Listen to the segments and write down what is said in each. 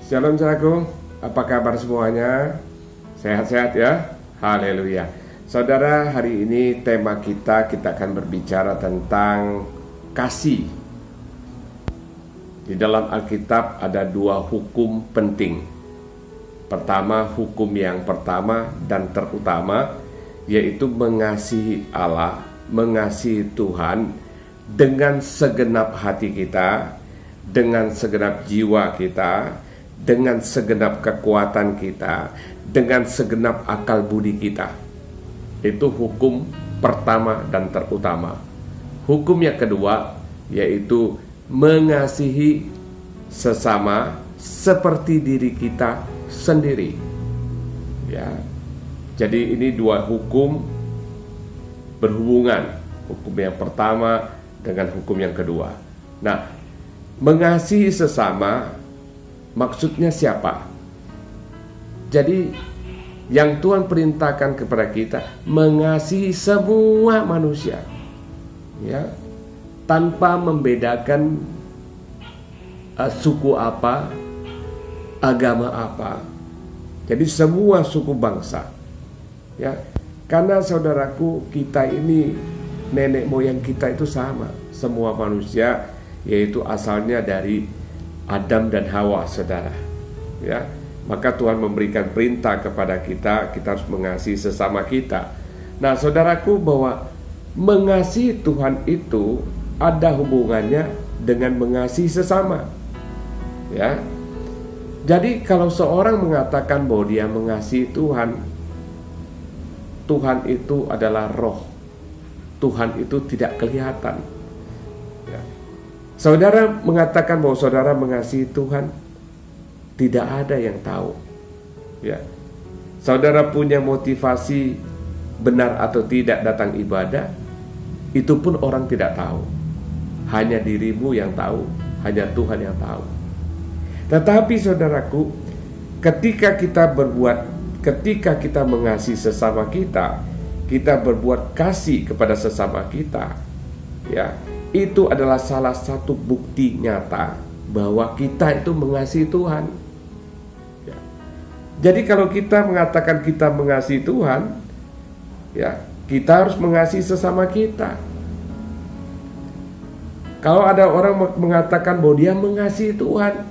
Shalom saudaraku, apa kabar semuanya? Sehat-sehat ya? Haleluya. Saudara, hari ini tema kita akan berbicara tentang kasih. Di dalam Alkitab ada dua hukum penting. Pertama, hukum yang pertama dan terutama, yaitu mengasihi Allah, mengasihi Tuhan dengan segenap hati kita, dengan segenap jiwa kita, dengan segenap kekuatan kita, dengan segenap akal budi kita. Itu hukum pertama dan terutama. Hukum yang kedua yaitu mengasihi sesama seperti diri kita sendiri. Ya. Jadi ini dua hukum berhubungan. Hukum yang pertama dengan hukum yang kedua. Nah, mengasihi sesama maksudnya siapa? Jadi yang Tuhan perintahkan kepada kita mengasihi semua manusia, ya, tanpa membedakan suku apa, agama apa. Jadi semua suku bangsa, ya. Karena saudaraku, kita ini nenek moyang kita itu sama, semua manusia, yaitu asalnya dari Adam dan Hawa, saudara. Ya, maka Tuhan memberikan perintah kepada kita, kita harus mengasihi sesama kita. Nah, saudaraku, bahwa mengasihi Tuhan itu ada hubungannya dengan mengasihi sesama. Ya. Jadi kalau seorang mengatakan bahwa dia mengasihi Tuhan, Tuhan itu adalah roh. Tuhan itu tidak kelihatan. Ya. Saudara mengatakan bahwa saudara mengasihi Tuhan, tidak ada yang tahu. Ya. Saudara punya motivasi benar atau tidak datang ibadah, itu pun orang tidak tahu. Hanya dirimu yang tahu, hanya Tuhan yang tahu. Tetapi saudaraku, ketika kita mengasihi sesama kita, kita berbuat kasih kepada sesama kita, ya, itu adalah salah satu bukti nyata bahwa kita itu mengasihi Tuhan. Ya. Jadi kalau kita mengatakan kita mengasihi Tuhan, ya, kita harus mengasihi sesama kita. Kalau ada orang mengatakan bahwa dia mengasihi Tuhan,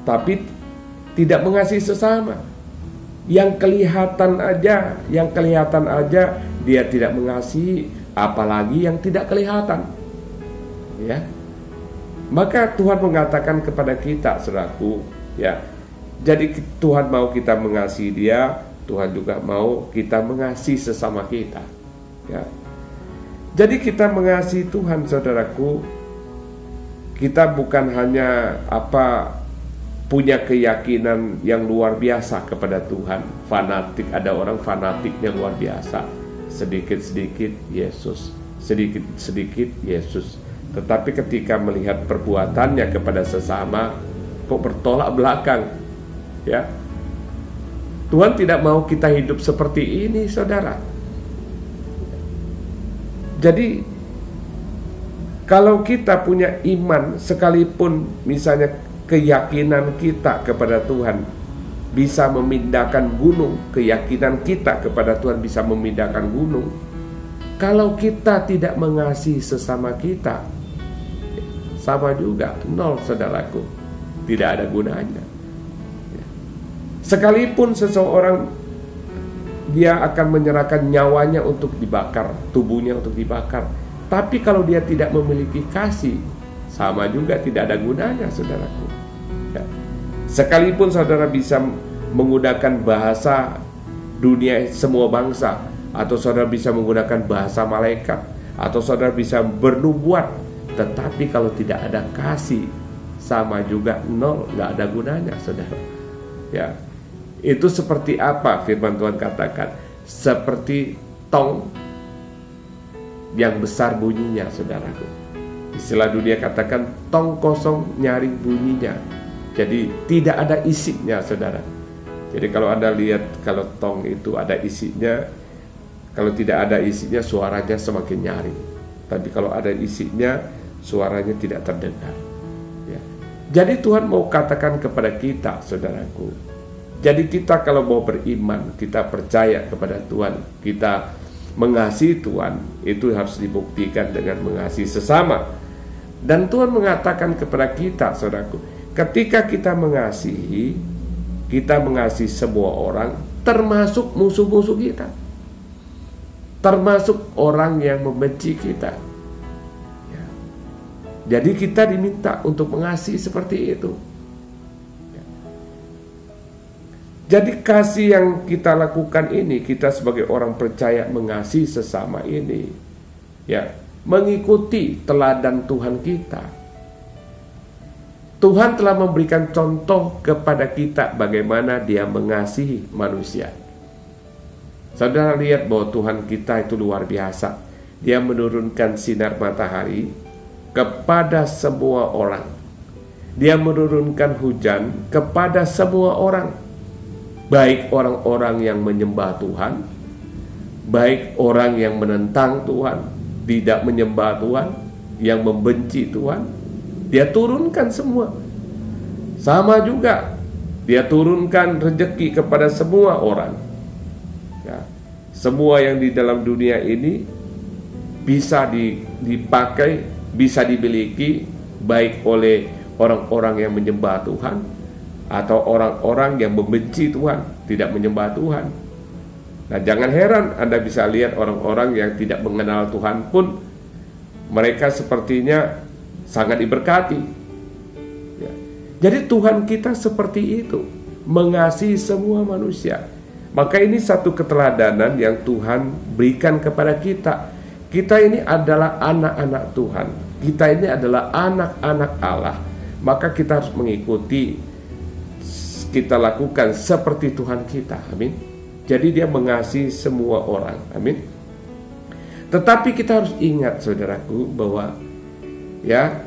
tapi tidak mengasihi sesama, yang kelihatan aja dia tidak mengasihi, apalagi yang tidak kelihatan. Ya. Maka Tuhan mengatakan kepada kita, saudaraku, ya. Jadi Tuhan mau kita mengasihi dia, Tuhan juga mau kita mengasihi sesama kita. Ya. Jadi kita mengasihi Tuhan, saudaraku, kita bukan hanya punya keyakinan yang luar biasa kepada Tuhan, fanatik. Ada orang fanatiknya luar biasa, sedikit-sedikit Yesus, sedikit-sedikit Yesus. Tetapi ketika melihat perbuatannya kepada sesama, kok bertolak belakang. Ya, Tuhan tidak mau kita hidup seperti ini, saudara. Jadi kalau kita punya iman, sekalipun misalnya keyakinan kita kepada Tuhan bisa memindahkan gunung, keyakinan kita kepada Tuhan bisa memindahkan gunung, kalau kita tidak mengasihi sesama kita, sama juga, nol, saudaraku, tidak ada gunanya. Sekalipun seseorang dia akan menyerahkan nyawanya untuk dibakar, tubuhnya untuk dibakar, tapi kalau dia tidak memiliki kasih, sama juga tidak ada gunanya, saudaraku. Ya. Sekalipun saudara bisa menggunakan bahasa dunia semua bangsa, atau saudara bisa menggunakan bahasa malaikat, atau saudara bisa bernubuat, tetapi kalau tidak ada kasih, sama juga nol, nggak ada gunanya, saudara. Ya, itu seperti apa firman Tuhan katakan? Seperti tong yang besar bunyinya, saudaraku. Istilah dunia katakan tong kosong nyaring bunyinya. Jadi tidak ada isinya, saudara. Jadi kalau Anda lihat, kalau tong itu ada isinya, kalau tidak ada isinya suaranya semakin nyaring. Tapi kalau ada isinya suaranya tidak terdengar. Ya. Jadi Tuhan mau katakan kepada kita, saudaraku, jadi kita kalau mau beriman, kita percaya kepada Tuhan, kita mengasihi Tuhan, itu harus dibuktikan dengan mengasihi sesama. Dan Tuhan mengatakan kepada kita, saudaraku, ketika kita mengasihi semua orang, termasuk musuh-musuh kita, termasuk orang yang membenci kita. Ya. Jadi kita diminta untuk mengasihi seperti itu. Ya. Jadi kasih yang kita lakukan ini, kita sebagai orang percaya mengasihi sesama ini, ya, mengikuti teladan Tuhan kita. Tuhan telah memberikan contoh kepada kita bagaimana Dia mengasihi manusia. Saudara lihat bahwa Tuhan kita itu luar biasa. Dia menurunkan sinar matahari kepada semua orang. Dia menurunkan hujan kepada semua orang. Baik orang-orang yang menyembah Tuhan, baik orang yang menentang Tuhan, tidak menyembah Tuhan, yang membenci Tuhan. Dia turunkan semua. Sama juga, Dia turunkan rezeki kepada semua orang. Ya, semua yang di dalam dunia ini bisa dipakai, bisa dimiliki baik oleh orang-orang yang menyembah Tuhan atau orang-orang yang membenci Tuhan, tidak menyembah Tuhan. Nah, jangan heran Anda bisa lihat orang-orang yang tidak mengenal Tuhan pun mereka sepertinya sangat diberkati. Ya. Jadi Tuhan kita seperti itu, mengasihi semua manusia. Maka ini satu keteladanan yang Tuhan berikan kepada kita. Kita ini adalah anak-anak Tuhan. Kita ini adalah anak-anak Allah. Maka kita harus mengikuti, kita lakukan seperti Tuhan kita. Amin. Jadi Dia mengasihi semua orang. Amin. Tetapi kita harus ingat, saudaraku, bahwa ya,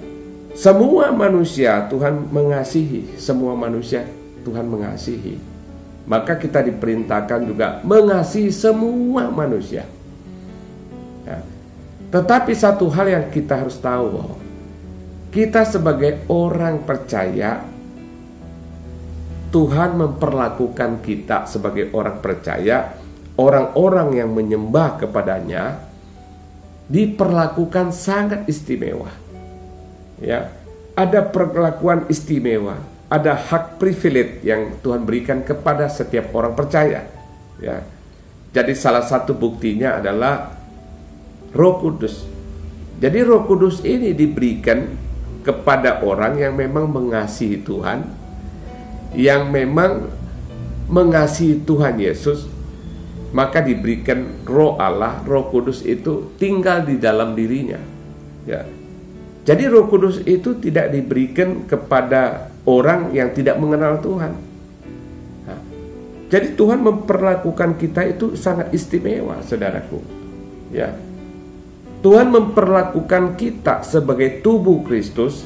semua manusia Tuhan mengasihi. Semua manusia Tuhan mengasihi. Maka kita diperintahkan juga mengasihi semua manusia. Ya. Tetapi satu hal yang kita harus tahu, bahwa kita sebagai orang percaya, Tuhan memperlakukan kita sebagai orang percaya, orang-orang yang menyembah kepadanya diperlakukan sangat istimewa. Ya, ada perlakuan istimewa. Ada hak privilege yang Tuhan berikan kepada setiap orang percaya. Ya. Jadi salah satu buktinya adalah Roh Kudus. Jadi Roh Kudus ini diberikan kepada orang yang memang mengasihi Tuhan, yang memang mengasihi Tuhan Yesus, maka diberikan Roh Allah. Roh Kudus itu tinggal di dalam dirinya. Ya. Jadi Roh Kudus itu tidak diberikan kepada orang yang tidak mengenal Tuhan. Nah, jadi Tuhan memperlakukan kita itu sangat istimewa, saudaraku. Ya, Tuhan memperlakukan kita sebagai tubuh Kristus.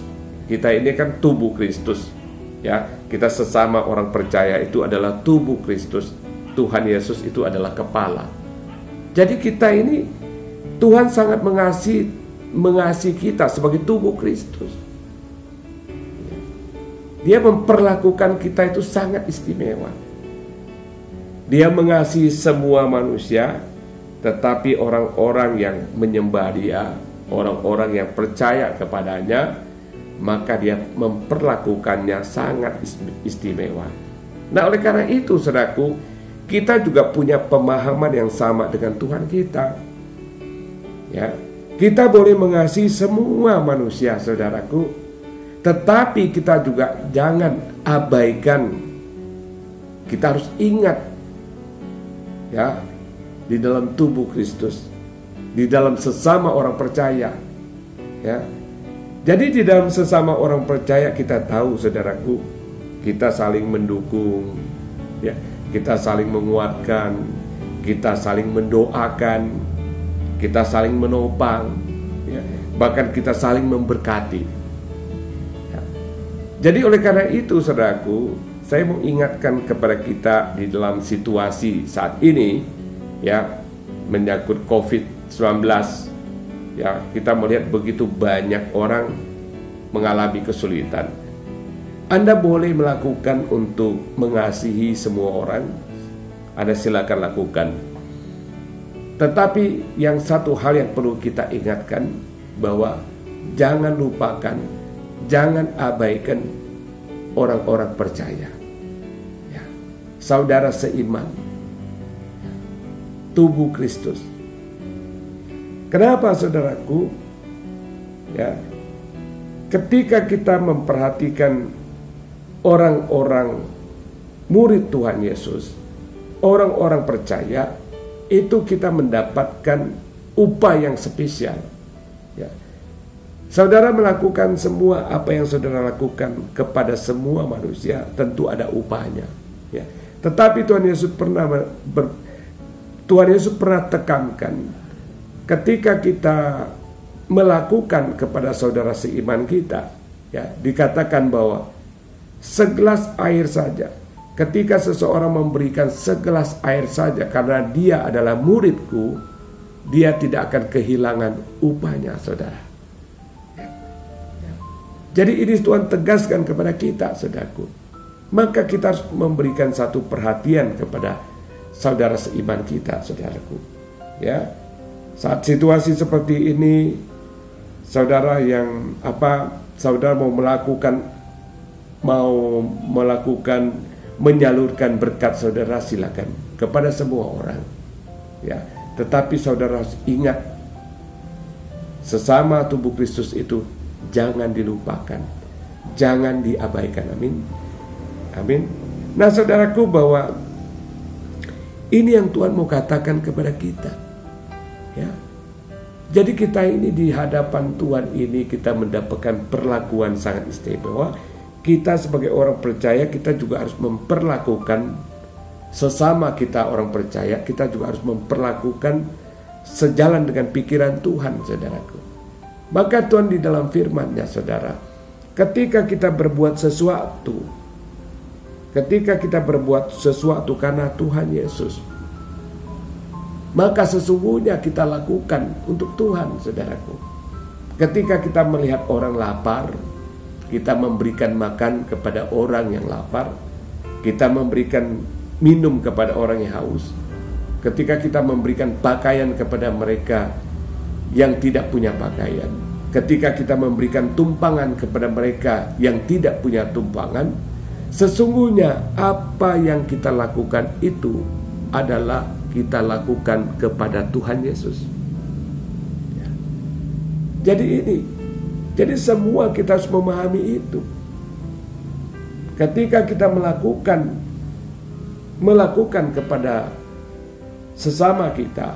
Kita ini kan tubuh Kristus. Ya, kita sesama orang percaya itu adalah tubuh Kristus. Tuhan Yesus itu adalah kepala. Jadi kita ini, Tuhan sangat mengasihi kita sebagai tubuh Kristus. Dia memperlakukan kita itu sangat istimewa. Dia mengasihi semua manusia, tetapi orang-orang yang menyembah Dia, orang-orang yang percaya kepadanya, maka Dia memperlakukannya sangat istimewa. Nah, oleh karena itu, saudaraku, kita juga punya pemahaman yang sama dengan Tuhan kita. Ya, kita boleh mengasihi semua manusia, saudaraku. Tetapi kita juga jangan abaikan. Kita harus ingat, ya, di dalam tubuh Kristus, di dalam sesama orang percaya, ya. Jadi di dalam sesama orang percaya kita tahu, saudaraku, kita saling mendukung, ya, kita saling menguatkan, kita saling mendoakan, kita saling menopang, ya, bahkan kita saling memberkati. Jadi oleh karena itu, saudaraku, saya mau ingatkan kepada kita di dalam situasi saat ini, ya, menyangkut COVID-19, ya, kita melihat begitu banyak orang mengalami kesulitan. Anda boleh melakukan untuk mengasihi semua orang, Anda silakan lakukan. Tetapi yang satu hal yang perlu kita ingatkan, bahwa jangan lupakan, jangan abaikan orang-orang percaya, ya, saudara seiman, tubuh Kristus. Kenapa, saudaraku? Ya, ketika kita memperhatikan orang-orang murid Tuhan Yesus, orang-orang percaya, itu kita mendapatkan upah yang spesial. Ya. Saudara melakukan semua apa yang saudara lakukan kepada semua manusia, tentu ada upahnya. Ya. Tetapi Tuhan Yesus pernah tekankan, ketika kita melakukan kepada saudara seiman kita, ya, dikatakan bahwa segelas air saja, ketika seseorang memberikan segelas air saja karena dia adalah muridku, dia tidak akan kehilangan upahnya, saudara. Jadi ini Tuhan tegaskan kepada kita, saudaraku. Maka kita harus memberikan satu perhatian kepada saudara seiman kita, saudaraku. Ya, saat situasi seperti ini, saudara saudara mau melakukan menyalurkan berkat, saudara silakan kepada semua orang. Ya, tetapi saudara harus ingat, sesama tubuh Kristus itu jangan dilupakan, jangan diabaikan. Amin. Amin. Nah, saudaraku, bahwa ini yang Tuhan mau katakan kepada kita. Ya. Jadi kita ini di hadapan Tuhan ini kita mendapatkan perlakuan sangat istimewa. Kita sebagai orang percaya, kita juga harus memperlakukan sesama kita orang percaya, kita juga harus memperlakukan sejalan dengan pikiran Tuhan, saudaraku. Maka Tuhan di dalam firman-Nya, saudara, ketika kita berbuat sesuatu karena Tuhan Yesus, maka sesungguhnya kita lakukan untuk Tuhan, saudaraku. Ketika kita melihat orang lapar, kita memberikan makan kepada orang yang lapar, kita memberikan minum kepada orang yang haus, ketika kita memberikan pakaian kepada mereka yang tidak punya pakaian, ketika kita memberikan tumpangan kepada mereka yang tidak punya tumpangan, sesungguhnya apa yang kita lakukan itu adalah kita lakukan kepada Tuhan Yesus. Ya. Jadi semua kita harus memahami itu. Ketika kita melakukan kepada sesama kita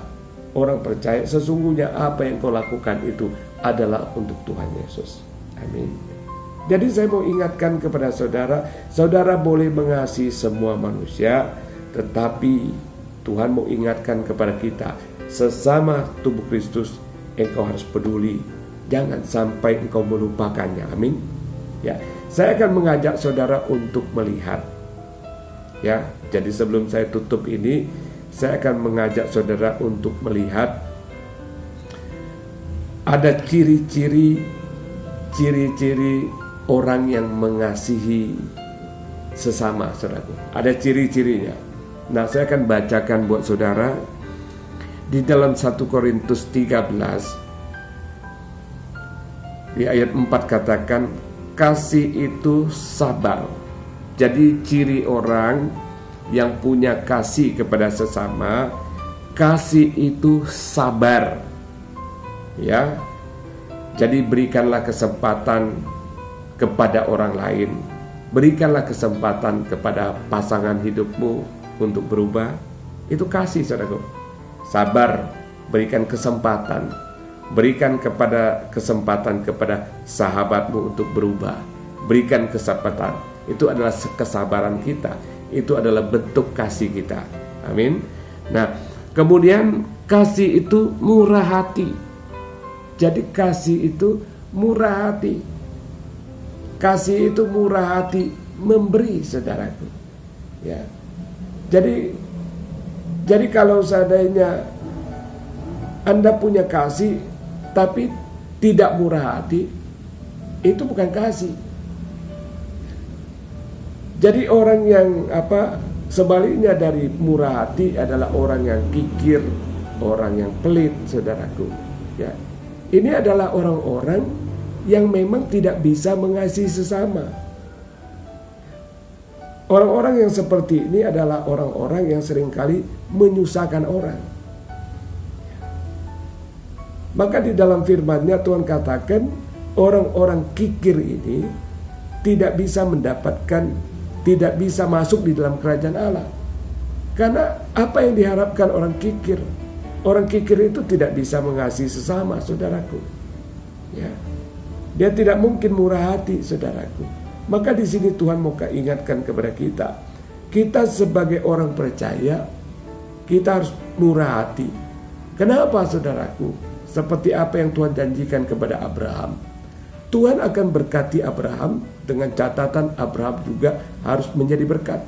orang percaya, sesungguhnya apa yang kau lakukan itu adalah untuk Tuhan Yesus. Amin. Jadi saya mau ingatkan kepada saudara, saudara boleh mengasihi semua manusia, tetapi Tuhan mau ingatkan kepada kita, sesama tubuh Kristus engkau harus peduli, jangan sampai engkau melupakannya. Amin. Ya, saya akan mengajak saudara untuk melihat. Ya, jadi sebelum saya tutup ini, saya akan mengajak saudara untuk melihat ada ciri-ciri orang yang mengasihi sesama, saudaraku. Ada ciri-cirinya. Nah, saya akan bacakan buat saudara di dalam 1 Korintus 13 di ayat 4 katakan, kasih itu sabar. Jadi ciri orang yang punya kasih kepada sesama, kasih itu sabar. Ya. Jadi berikanlah kesempatan kepada orang lain. Berikanlah kesempatan kepada pasangan hidupmu untuk berubah. Itu kasih, saudaraku. Sabar, berikan kesempatan. Berikan kesempatan kepada sahabatmu untuk berubah. Berikan kesempatan. Itu adalah kesabaran kita. Itu adalah bentuk kasih kita. Amin. Nah, kemudian kasih itu murah hati. Jadi kasih itu murah hati. Kasih itu murah hati memberi, saudaraku. Ya. Jadi kalau seandainya Anda punya kasih tapi tidak murah hati, itu bukan kasih. Jadi orang yang sebaliknya dari murah hati adalah orang yang kikir, orang yang pelit, saudaraku. Ya, ini adalah orang-orang yang memang tidak bisa mengasihi sesama. Orang-orang yang seperti ini adalah orang-orang yang seringkali menyusahkan orang. Maka di dalam firman-Nya Tuhan katakan orang-orang kikir ini tidak bisa mendapatkan, tidak bisa masuk di dalam kerajaan Allah. Karena apa yang diharapkan orang kikir? Orang kikir itu tidak bisa mengasihi sesama, saudaraku. Ya. Dia tidak mungkin murah hati, saudaraku. Maka di sini Tuhan mau ingatkan kepada kita. Kita sebagai orang percaya, kita harus murah hati. Kenapa, saudaraku? Seperti apa yang Tuhan janjikan kepada Abraham. Tuhan akan berkati Abraham dengan catatan Abraham juga harus menjadi berkat.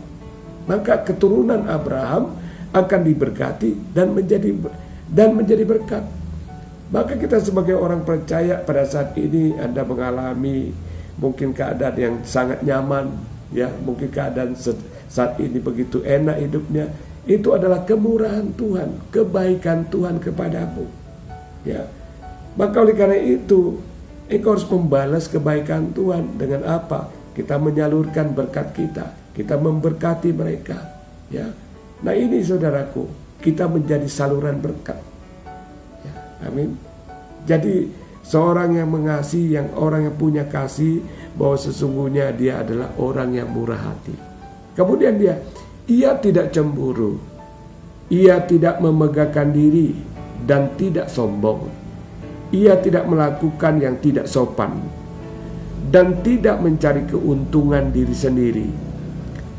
Maka keturunan Abraham akan diberkati dan menjadi berkat. Maka kita sebagai orang percaya pada saat ini Anda mengalami mungkin keadaan yang sangat nyaman, ya, mungkin keadaan saat ini begitu enak hidupnya, itu adalah kemurahan Tuhan, kebaikan Tuhan kepadamu. Ya. Maka oleh karena itu, engkau harus membalas kebaikan Tuhan dengan apa? Kita menyalurkan berkat kita memberkati mereka, ya. Nah ini saudaraku, kita menjadi saluran berkat. Ya, amin. Jadi seorang yang mengasihi, orang yang punya kasih, bahwa sesungguhnya dia adalah orang yang murah hati. Kemudian ia tidak cemburu, ia tidak memegahkan diri dan tidak sombong. Ia tidak melakukan yang tidak sopan dan tidak mencari keuntungan diri sendiri.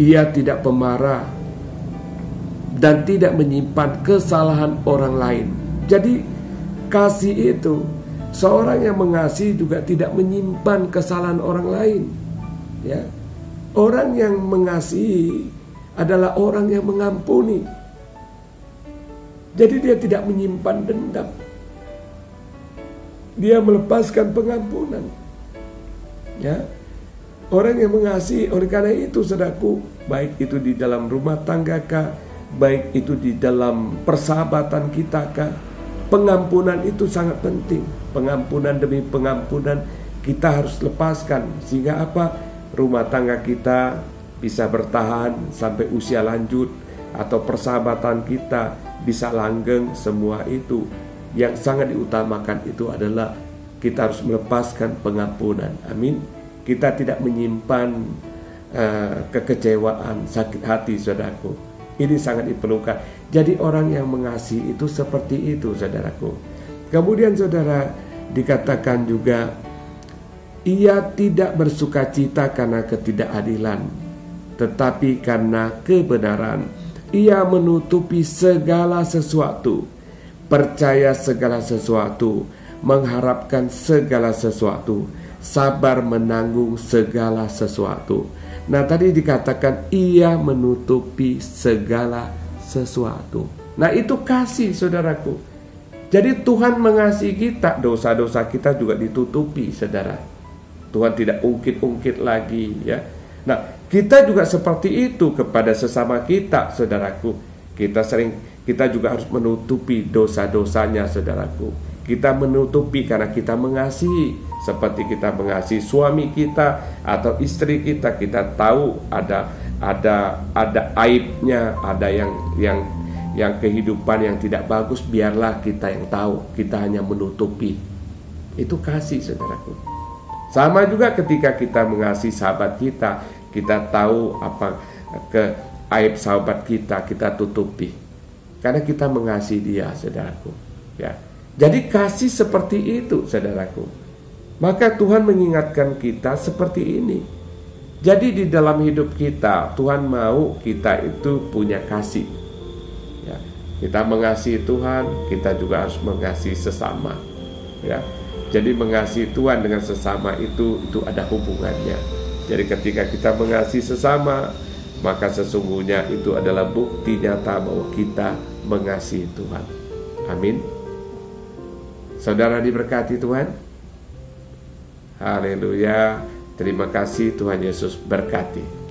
Ia tidak pemarah dan tidak menyimpan kesalahan orang lain. Jadi kasih itu, seorang yang mengasihi juga tidak menyimpan kesalahan orang lain. Ya. Orang yang mengasihi adalah orang yang mengampuni. Jadi dia tidak menyimpan dendam. Dia melepaskan pengampunan. Ya. Orang yang mengasihi, oleh karena itu saudaraku, baik itu di dalam rumah tangga kah, baik itu di dalam persahabatan kita kah, pengampunan itu sangat penting. Pengampunan demi pengampunan kita harus lepaskan, sehingga rumah tangga kita bisa bertahan sampai usia lanjut, atau persahabatan kita bisa langgeng. Semua itu yang sangat diutamakan itu adalah kita harus melepaskan pengampunan. Amin. Kita tidak menyimpan kekecewaan, sakit hati, saudaraku. Ini sangat diperlukan. Jadi orang yang mengasihi itu seperti itu, saudaraku. Kemudian saudara, dikatakan juga ia tidak bersukacita karena ketidakadilan, tetapi karena kebenaran. Ia menutupi segala sesuatu, percaya segala sesuatu, mengharapkan segala sesuatu, sabar menanggung segala sesuatu. Nah tadi dikatakan ia menutupi segala sesuatu. Nah itu kasih, saudaraku. Jadi Tuhan mengasihi kita, dosa-dosa kita juga ditutupi, saudara. Tuhan tidak ungkit-ungkit lagi, ya. Nah, kita juga seperti itu kepada sesama kita, saudaraku. Kita juga harus menutupi dosa-dosanya, saudaraku. Kita menutupi karena kita mengasihi, seperti kita mengasihi suami kita atau istri kita. Kita tahu ada aibnya, ada yang kehidupan yang tidak bagus, biarlah kita yang tahu, kita hanya menutupi. Itu kasih, saudaraku. Sama juga ketika kita mengasihi sahabat kita tahu aib sahabat kita tutupi. Karena kita mengasihi dia, saudaraku. Ya. Jadi kasih seperti itu, saudaraku. Maka Tuhan mengingatkan kita seperti ini. Jadi di dalam hidup kita, Tuhan mau kita itu punya kasih. Ya, kita mengasihi Tuhan, kita juga harus mengasihi sesama. Ya, jadi mengasihi Tuhan dengan sesama itu ada hubungannya. Jadi ketika kita mengasihi sesama, maka sesungguhnya itu adalah bukti nyata bahwa kita mengasihi Tuhan. Amin. Saudara diberkati Tuhan. Haleluya. Terima kasih, Tuhan Yesus berkati.